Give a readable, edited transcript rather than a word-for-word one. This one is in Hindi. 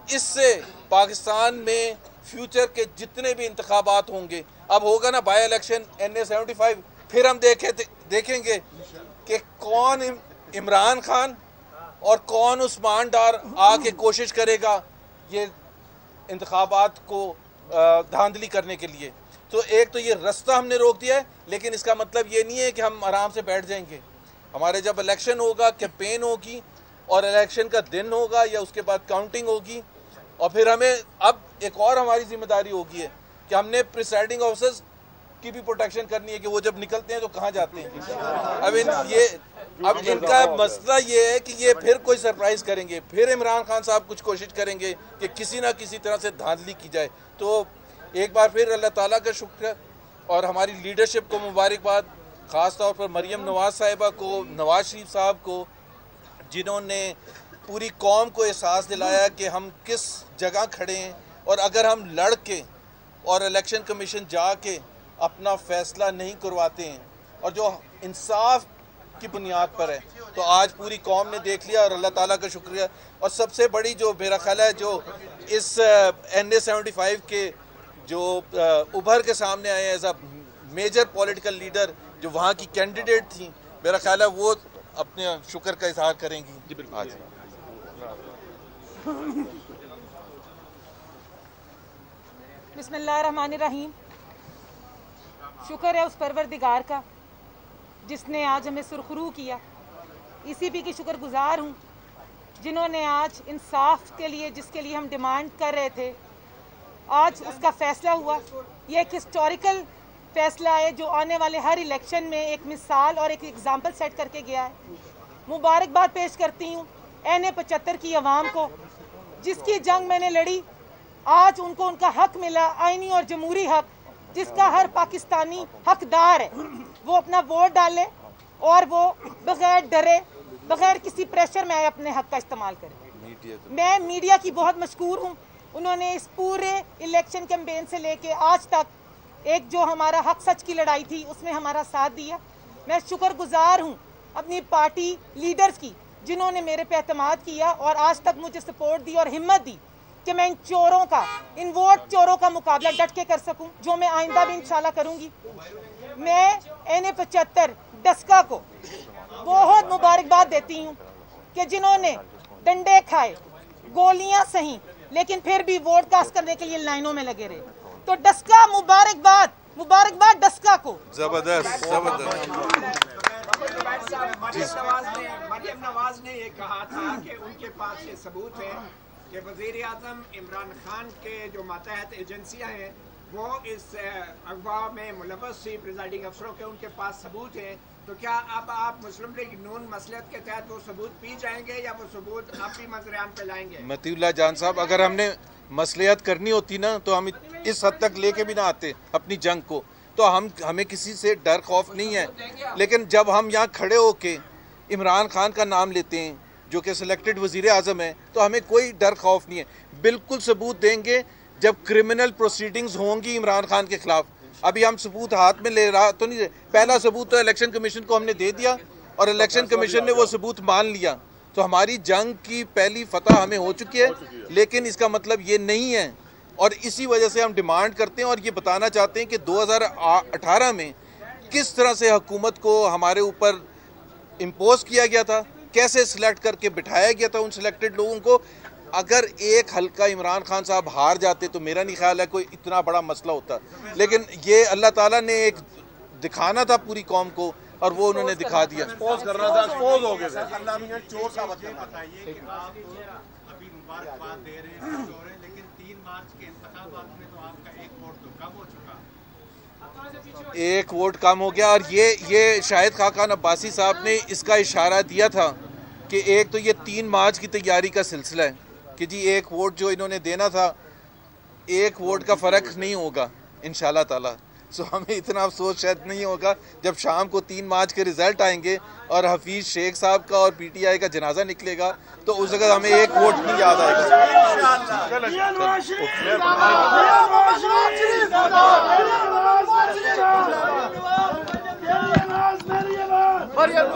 इससे पाकिस्तान में फ्यूचर के जितने भी इंतखाबात होंगे, अब होगा ना बाई इलेक्शन NA-75, फिर हम देखेंगे कि कौन इमरान खान और कौन उस्मान डार आके कोशिश करेगा ये इंतखाबात को धांधली करने के लिए। तो एक तो ये रास्ता हमने रोक दिया है, लेकिन इसका मतलब ये नहीं है कि हम आराम से बैठ जाएंगे। हमारे जब इलेक्शन होगा, कैंपेन होगी और इलेक्शन का दिन होगा या उसके बाद काउंटिंग होगी, और फिर हमें अब एक और हमारी जिम्मेदारी होगी है कि हमने प्रिसाइडिंग ऑफिसर्स की भी प्रोटेक्शन करनी है कि वो जब निकलते हैं तो कहाँ जाते हैं। अब इनका मसला ये है कि ये फिर कोई सरप्राइज करेंगे, फिर इमरान खान साहब कुछ कोशिश करेंगे कि किसी ना किसी तरह से धांधली की जाए। तो एक बार फिर अल्लाह ताला का शुक्र और हमारी लीडरशिप को मुबारकबाद, ख़ास तौर पर मरियम नवाज साहिबा को, नवाज शरीफ साहब को, जिन्होंने पूरी कौम को एहसास दिलाया कि हम किस जगह खड़े हैं, और अगर हम लड़ के और इलेक्शन कमीशन जाके अपना फ़ैसला नहीं करवाते हैं और जो इंसाफ की बुनियाद पर है, तो आज पूरी कौम ने देख लिया और अल्लाह ताला का शुक्रिया। और सबसे बड़ी जो मेरा ख्याल है जो इस NA-75 के जो उभर के सामने आए as a major political leader, जो वहाँ की कैंडिडेट थी, मेरा ख्याल है वो अपने शुक्र का इजहार करेंगी आज। बिस्मिल्लाहिर्रहमानिर्रहीम। शुक्र है उस परवरदिगार का जिसने आज हमें सुरखरू किया। ECP की शुक्रगुजार हूँ जिन्होंने आज इंसाफ के लिए, जिसके लिए हम डिमांड कर रहे थे, आज उसका फैसला हुआ। ये एक हिस्टोरिकल फैसला है जो आने वाले हर इलेक्शन में एक मिसाल और एक एग्जाम्पल सेट करके गया है। मुबारकबाद पेश करती हूँ NA-75 की आवाम को, जिसकी जंग मैंने लड़ी, आज उनको उनका हक मिला, आईनी और जमहूरी हक, जिसका हर पाकिस्तानी हकदार है। वो अपना वोट डाले और वो बगैर डरे, बगैर किसी प्रेशर में अपने हक का इस्तेमाल करे। मैं मीडिया की बहुत मशकूर हूँ, उन्होंने इस पूरे इलेक्शन कैंपेन से लेके आज तक एक जो हमारा हक सच की लड़ाई थी उसमें हमारा साथ दिया। मैं शुक्रगुजार हूँ अपनी पार्टी लीडर्स की जिन्होंने मेरे पे एतमाद किया और आज तक मुझे सपोर्ट दी और हिम्मत दी कि मैं इन चोरों का, इन वोट चोरों का मुकाबला डट के कर सकूं, जो मैं आइंदा भी इंशाल्लाह करूंगी। मैं NA-75 डस्का को बहुत मुबारकबाद देती हूं कि जिन्होंने डंडे खाए, गोलियां सही, लेकिन फिर भी वोट कास्ट करने के लिए लाइनों में लगे रहे। तो डस्का मुबारकबाद, मुबारकबाद डस्का को। जबरदस्त जबरदस्त। मरियम नवाज ने ये कहा था कि उनके पास ये सबूत है कि वज़ीर आज़म इमरान खान के जो मातहत एजेंसियां हैं वो इस अगवा में मुलव्वस थी, प्रिजाइडिंग अफसरों के उनके पास सबूत है। तो क्या अब आप मुस्लिम लीग नून मसलहत के तहत वो सबूत पी जाएंगे या वो सबूत आप भी मंजरान पे लाएंगे? मतीउल्लाह जान साहब, अगर हमने मसलहत करनी होती ना तो हम इस हद तक लेके भी ना आते अपनी जंग को। तो हमें किसी से डर खौफ नहीं है, लेकिन जब हम यहाँ खड़े होके इमरान खान का नाम लेते हैं जो कि सिलेक्टेड वज़ीर आज़म है, तो हमें कोई डर खौफ नहीं है। बिल्कुल सबूत देंगे जब क्रिमिनल प्रोसीडिंग्स होंगी इमरान खान के खिलाफ। अभी हम सबूत हाथ में ले रहा तो नहीं, पहला सबूत तो इलेक्शन कमीशन को हमने दे दिया और इलेक्शन कमीशन ने वो सबूत मान लिया। तो हमारी जंग की पहली फतह हमें हो चुकी है, लेकिन इसका मतलब ये नहीं है, और इसी वजह से हम डिमांड करते हैं और ये बताना चाहते हैं कि 2018 में किस तरह से हुकूमत को हमारे ऊपर इम्पोज किया गया था, कैसे सिलेक्ट करके बिठाया गया था उन सिलेक्टेड लोगों को। अगर एक हल्का इमरान खान साहब हार जाते तो मेरा नहीं ख्याल है कोई इतना बड़ा मसला होता, लेकिन ये अल्लाह ताला ने एक दिखाना था पूरी कौम को और वो उन्होंने दिखा दिया। एक्सपोज करना था, एक्सपोज हो गए। चोर साबित बताइए कि आप अभी मुबारकबाद दे रहे हैं चोर हैं, लेकिन 3 मार्च के इंतखाबात में तो आपका एक वोट तो कम हो चुका। एक वोट कम हो गया, और ये शाहिद खाकान अब्बासी साहब ने इसका इशारा दिया था कि एक तो ये 3 मार्च की तैयारी का सिलसिला है कि जी एक वोट जो इन्होंने देना था, एक वोट का फ़र्क नहीं होगा इंशाल्लाह ताला। सो हमें इतना अफसोस शायद नहीं होगा जब शाम को 3 मार्च के रिज़ल्ट आएंगे और हफीज़ शेख साहब का और PTI का जनाजा निकलेगा, तो उस जगह हमें एक वोट नहीं याद आएगा। Meriam